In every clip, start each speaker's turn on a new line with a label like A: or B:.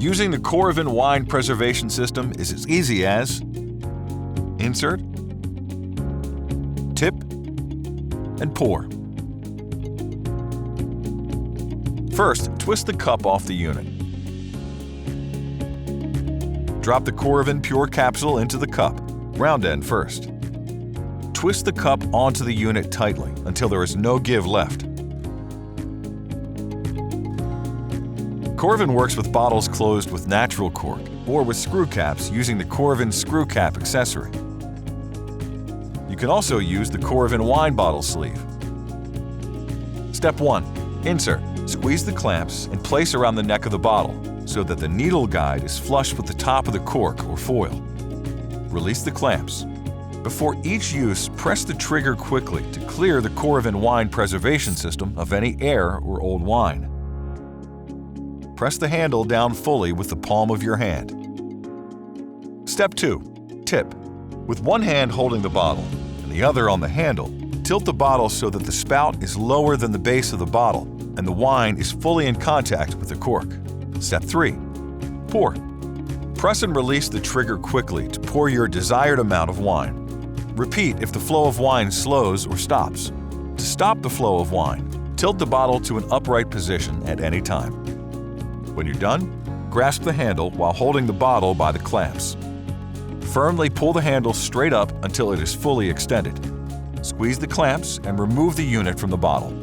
A: Using the Corvin wine preservation system is as easy as insert, tip, and pour. First, twist the cup off the unit. Drop the Corvin Pure capsule into the cup, round end first. Twist the cup onto the unit tightly until there is no give left. Corvin works with bottles closed with natural cork or with screw caps using the Corvin screw cap accessory. You can also use the Corvin wine bottle sleeve. Step 1. Insert. Squeeze the clamps and place around the neck of the bottle so that the needle guide is flush with the top of the cork or foil. Release the clamps. Before each use, press the trigger quickly to clear the Corvin wine preservation system of any air or old wine. Press the handle down fully with the palm of your hand. Step 2. Tip. With one hand holding the bottle and the other on the handle, tilt the bottle so that the spout is lower than the base of the bottle and the wine is fully in contact with the cork. Step 3. Pour. Press and release the trigger quickly to pour your desired amount of wine. Repeat if the flow of wine slows or stops. To stop the flow of wine, tilt the bottle to an upright position at any time. When you're done, grasp the handle while holding the bottle by the clamps. Firmly pull the handle straight up until it is fully extended. Squeeze the clamps and remove the unit from the bottle.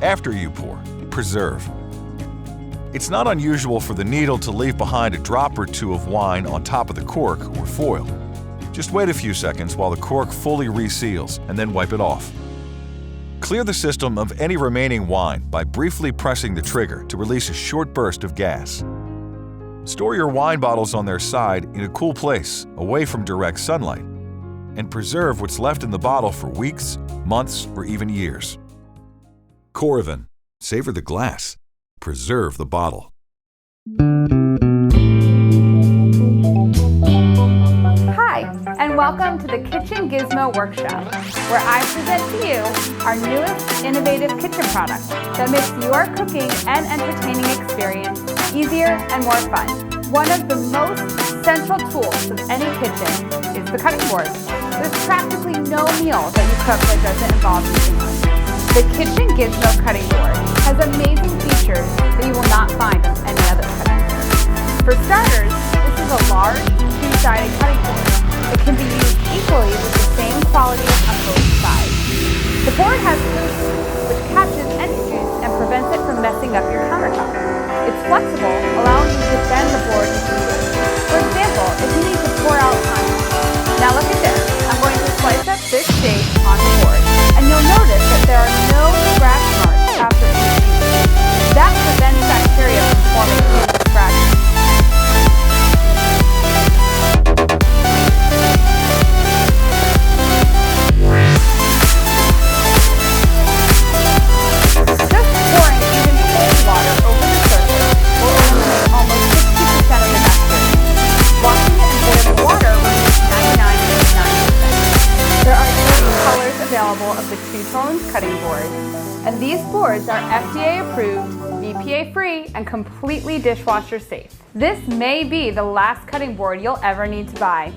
A: After you pour, preserve. It's not unusual for the needle to leave behind a drop or two of wine on top of the cork or foil. Just wait a few seconds while the cork fully reseals and then wipe it off. Clear the system of any remaining wine by briefly pressing the trigger to release a short burst of gas. Store your wine bottles on their side in a cool place, away from direct sunlight, and preserve what's left in the bottle for weeks, months, or even years. Corvin. Savor the glass. Preserve the bottle.
B: Hi, and welcome to the Kitchen Gizmo Workshop, where I present to you our newest innovative kitchen product that makes your cooking and entertaining experience easier and more fun. One of the most central tools of any kitchen is the cutting board. There's practically no meal that you cook that doesn't involve using one. The Kitchen Gizmo cutting board has amazing features that you will not find on any other cutting board. For starters, this is a large, two-sided cutting board. It can be used equally with the same quality on both sides. The board has food juice, which catches any juice and prevents it from messing up your countertop. It's flexible, allowing you to bend the board if needed. For example, if you need to pour out honey. Now look at this. I'm going to slice up this shape on the board, and you'll notice that there are no scratch marks after each use. That prevents bacteria from forming in the scratches. Just pouring even cold water over the surface will eliminate almost 60% of the bacteria. Washing it in boiling water removes 99.9%. There are 3 colors available of the two-tone cutting board, and these boards are FDA approved, BPA free, and completely dishwasher safe. This may be the last cutting board you'll ever need to buy.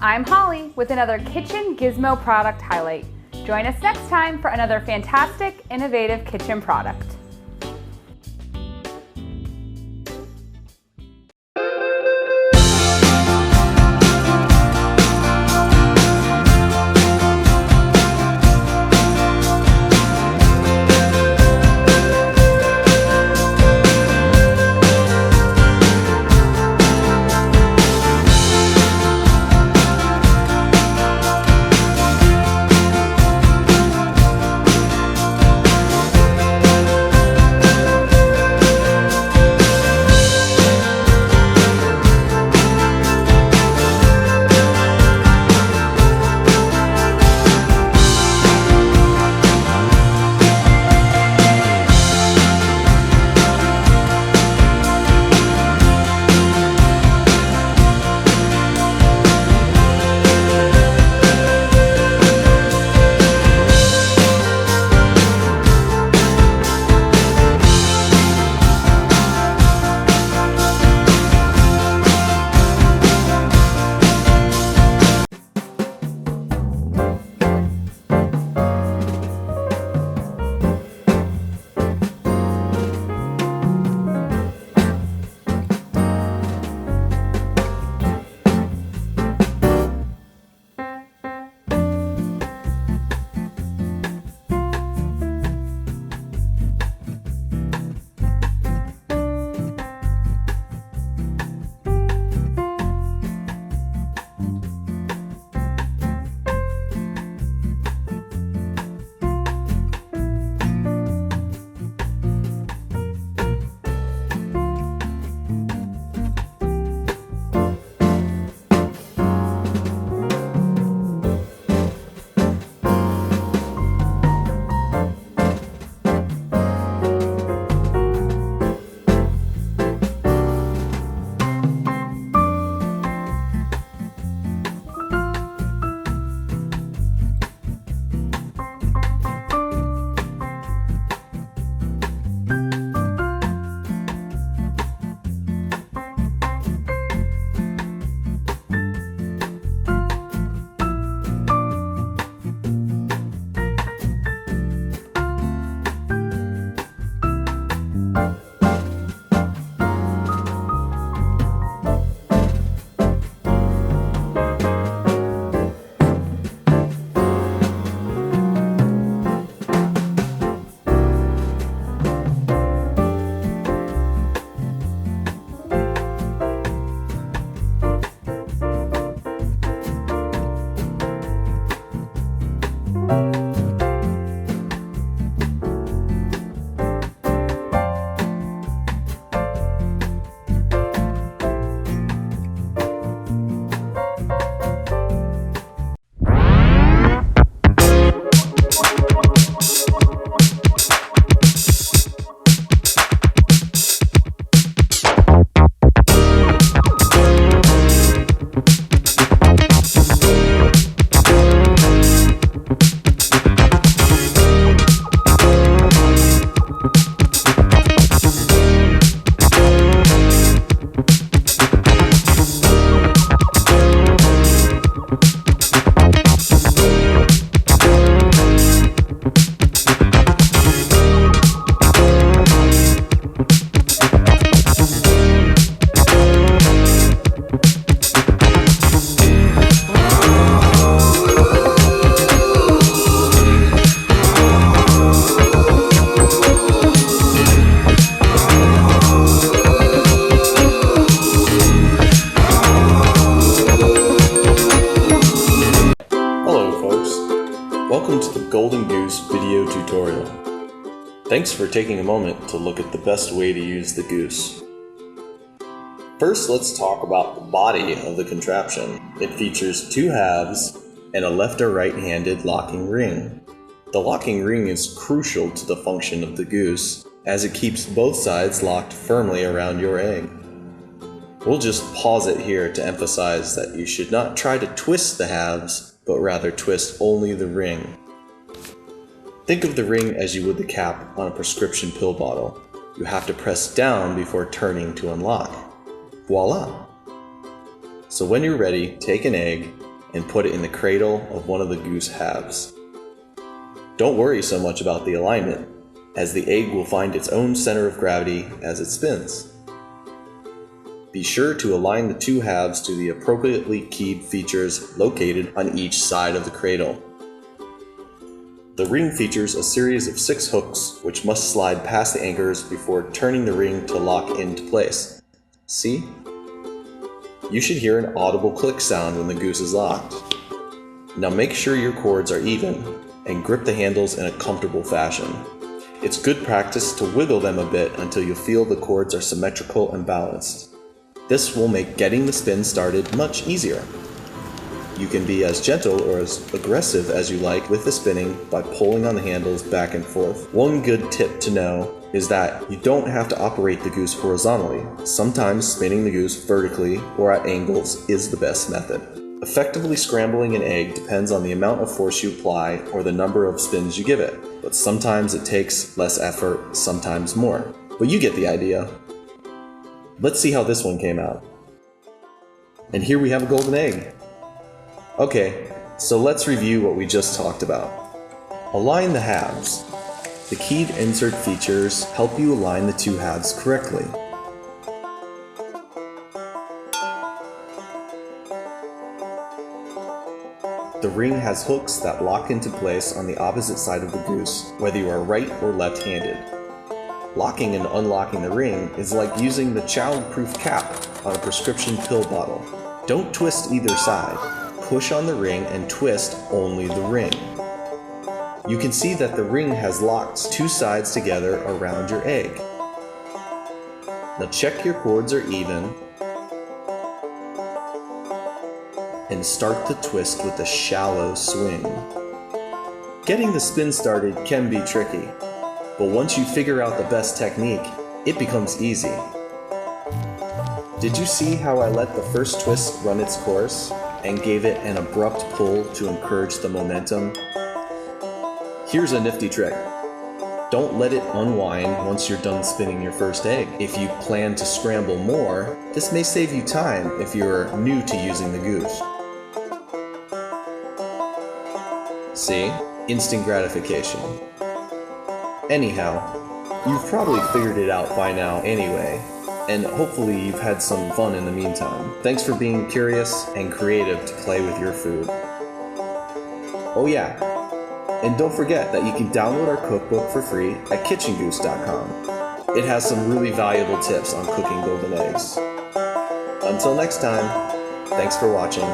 B: I'm Holly with another Kitchen Gizmo product highlight. Join us next time for another fantastic, innovative kitchen product.
C: Thanks for taking a moment to look at the best way to use the goose. First, let's talk about the body of the contraption. It features two halves and a left or right-handed locking ring. The locking ring is crucial to the function of the goose, as it keeps both sides locked firmly around your egg. We'll just pause it here to emphasize that you should not try to twist the halves, but rather twist only the ring. Think of the ring as you would the cap on a prescription pill bottle. You have to press down before turning to unlock. Voila! So when you're ready, take an egg and put it in the cradle of one of the goose halves. Don't worry so much about the alignment, as the egg will find its own center of gravity as it spins. Be sure to align the two halves to the appropriately keyed features located on each side of the cradle. The ring features a series of 6 hooks which must slide past the anchors before turning the ring to lock into place. See? You should hear an audible click sound when the goose is locked. Now make sure your cords are even and grip the handles in a comfortable fashion. It's good practice to wiggle them a bit until you feel the cords are symmetrical and balanced. This will make getting the spin started much easier. You can be as gentle or as aggressive as you like with the spinning by pulling on the handles back and forth. One good tip to know is that you don't have to operate the goose horizontally. Sometimes spinning the goose vertically or at angles is the best method. Effectively scrambling an egg depends on the amount of force you apply or the number of spins you give it, but sometimes it takes less effort, sometimes more. But you get the idea. Let's see how this one came out. And here we have a golden egg. Okay, so let's review what we just talked about. Align the halves. The keyed insert features help you align the two halves correctly. The ring has hooks that lock into place on the opposite side of the goose, whether you are right or left-handed. Locking and unlocking the ring is like using the child-proof cap on a prescription pill bottle. Don't twist either side. Push on the ring and twist only the ring. You can see that the ring has locked two sides together around your egg. Now check your cords are even and start the twist with a shallow swing. Getting the spin started can be tricky, but once you figure out the best technique, it becomes easy. Did you see how I let the first twist run its course and gave it an abrupt pull to encourage the momentum? Here's a nifty trick. Don't let it unwind once you're done spinning your first egg. If you plan to scramble more, this may save you time if you're new to using the goose. See? Instant gratification. Anyhow, you've probably figured it out by now anyway, and hopefully you've had some fun in the meantime. Thanks for being curious and creative to play with your food. Oh yeah, and don't forget that you can download our cookbook for free at kitchengoose.com. It has some really valuable tips on cooking golden eggs. Until next time, thanks for watching.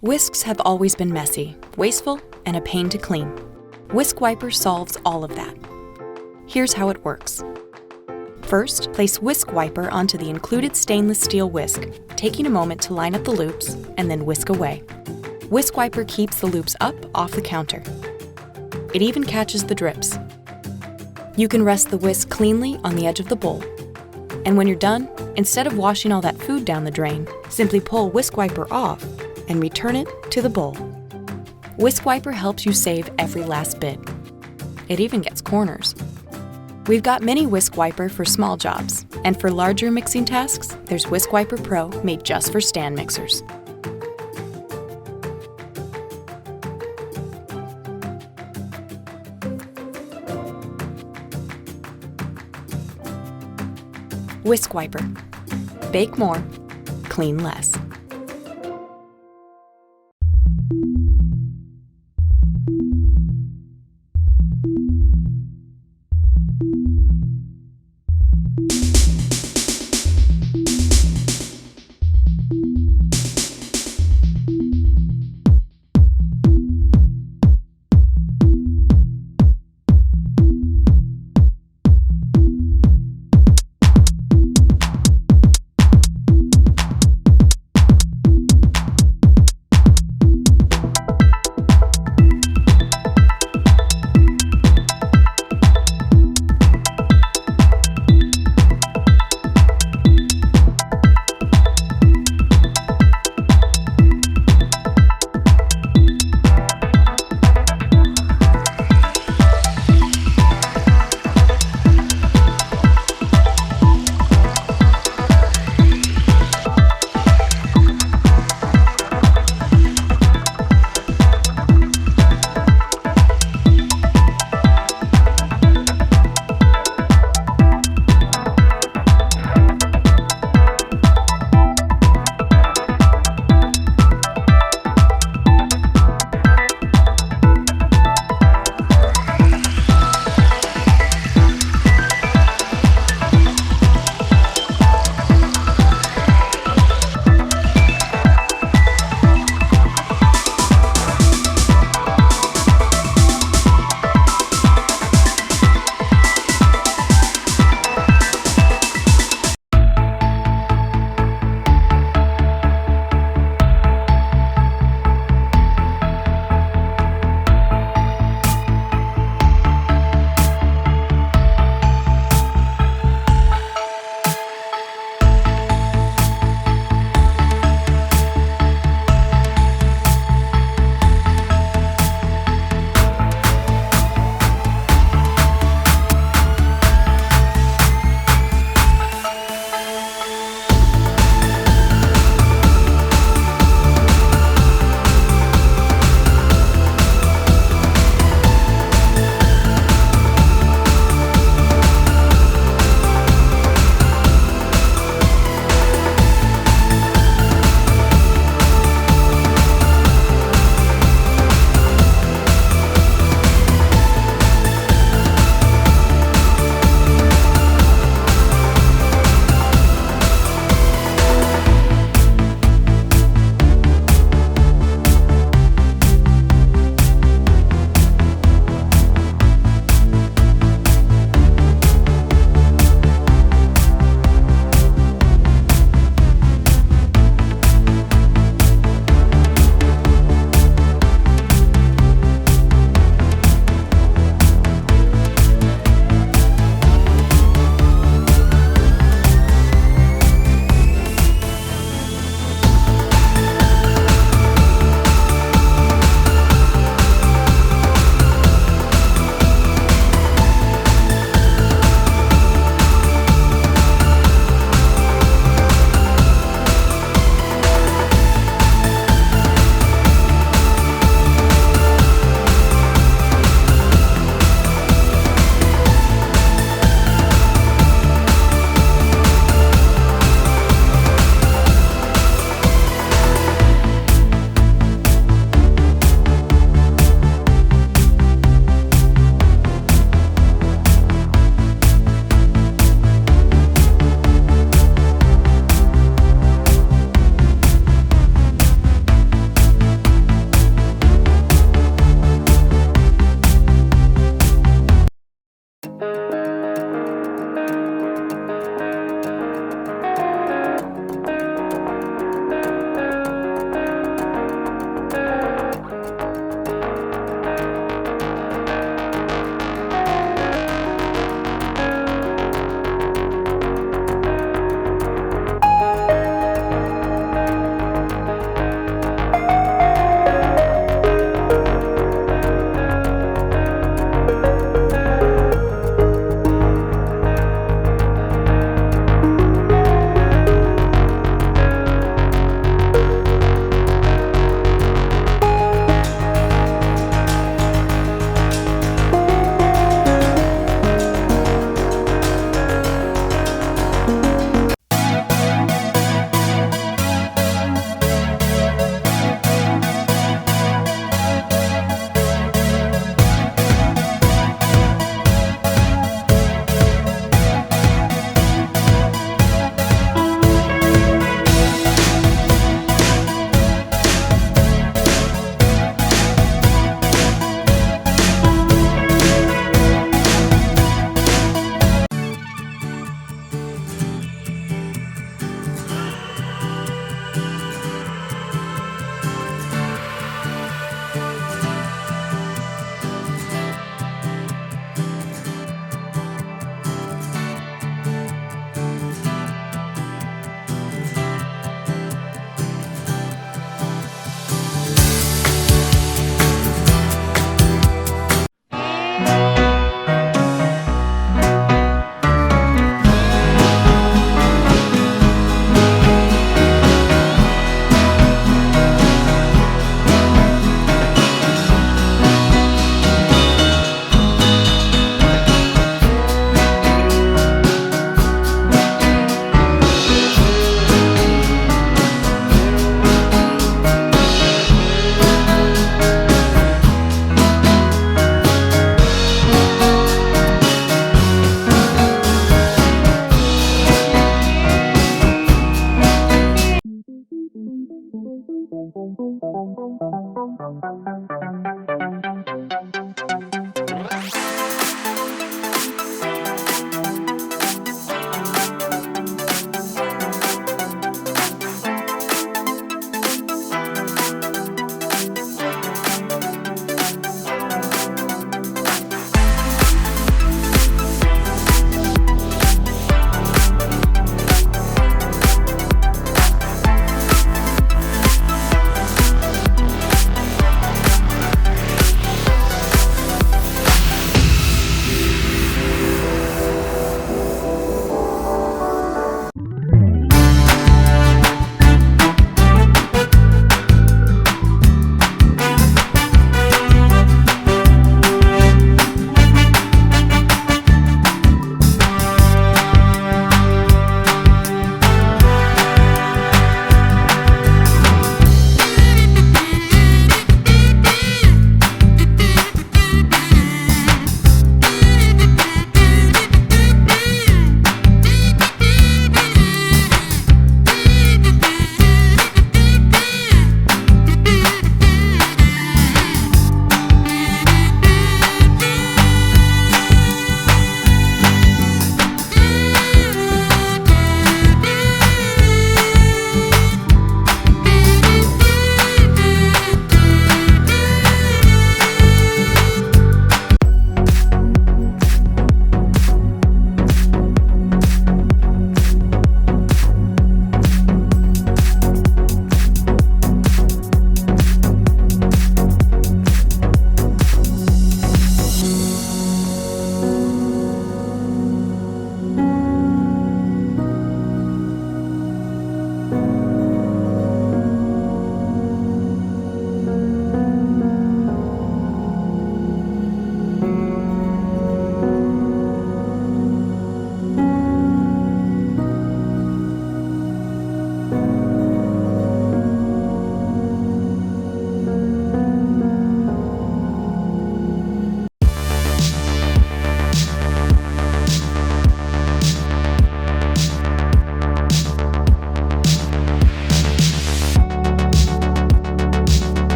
D: Whisks have always been messy, wasteful, and a pain to clean. Whisk Wiper solves all of that. Here's how it works. First, place Whisk Wiper onto the included stainless steel whisk, taking a moment to line up the loops, and then whisk away. Whisk Wiper keeps the loops up off the counter. It even catches the drips. You can rest the whisk cleanly on the edge of the bowl. And when you're done, instead of washing all that food down the drain, simply pull Whisk Wiper off and return it to the bowl. Whisk Wiper helps you save every last bit. It even gets corners. We've got Mini Whisk Wiper for small jobs, and for larger mixing tasks, there's Whisk Wiper Pro made just for stand mixers. Whisk Wiper. Bake more, clean less.